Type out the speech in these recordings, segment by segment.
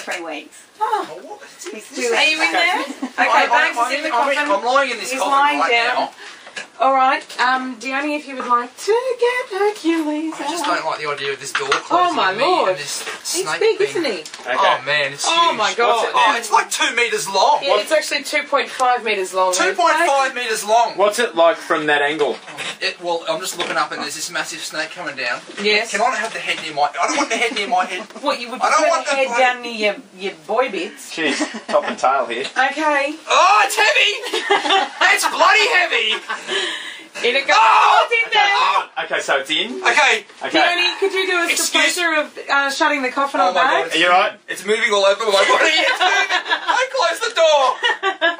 3 weeks. Oh, He's still Are you in there? Okay, Bags is in the coffin. I'm lying in this He's coffin lying right down. now. Alright, Dione, if you would like to get Hercules I just out. don't like the idea of this door closing Oh my on me lord. and this He's snake big, thing. isn't he? Okay. Oh man, it's huge. Oh my god. Oh, it's like 2 metres long. Yeah, it's actually 2.5 metres long. 2.5 metres long. What's it like from that angle? Well, I'm just looking up and there's this massive snake coming down. Yes. Can I not have the head near my... I don't want the head near my head. What, you would I don't put want the the head bloody- down near your boy bits? Jeez, top and tail here. Okay. Oh, it's heavy! It's bloody heavy! In it goes. Oh! It's in there! Okay, so it's in. Okay. Okay. Dione, could you do us the Excuse- pleasure of shutting the coffin Oh on my god, Bags? Are you right? It's moving all over my body. It's moving. I close the door.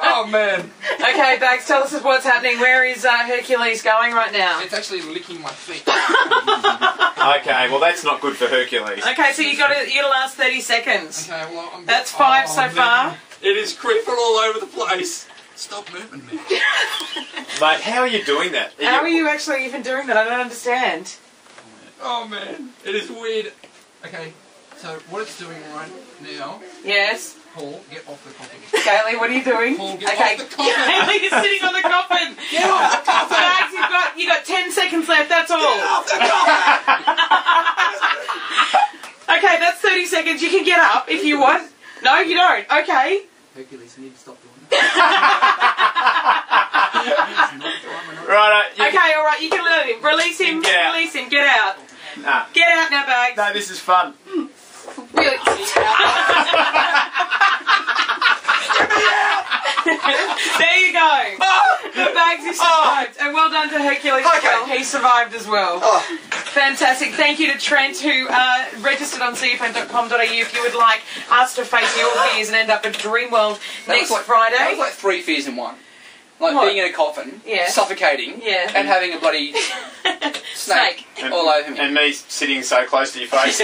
Oh man. Okay, Bags, tell us what's happening. Where is Hercules going right now? It's actually licking my feet. Okay, well that's not good for Hercules. Okay, so you got to last 30 seconds. Okay, well, I'm... That's 5 so man. far. It is creeping all over the place. Stop moving me. Mate, how are you doing that? How are you actually even doing that? I don't understand. Oh man, it is weird. Okay, so what it's doing right now, Yes. Paul, get off the coffin. Kaylee, what are you doing? Paul, get Okay. off the coffin. Kaylee is sitting on the coffin. Get off the coffin. Bags, you got 10 seconds left, that's all. Get off the coffin. Okay, that's 30 seconds. You can get up if you want. No, you don't. Okay. Hercules, you need to stop doing that. Right, Okay, alright, you can let him. Release him. Get out. Release him. Get out. Nah. Get out now, Bags. No, this is fun. Really? There you go. The Bags is survived. And well done to Hercules as Okay. well. He survived as well. Oh. Fantastic. Thank you to Trent, who registered on cfn.com.au if you would like us to face your fears and end up at Dreamworld next That Friday. was like 3 fears in one. Like What? being in a coffin, Yeah. suffocating, Yeah. and having a bloody snake Snake. all over me. And me sitting so close to your face.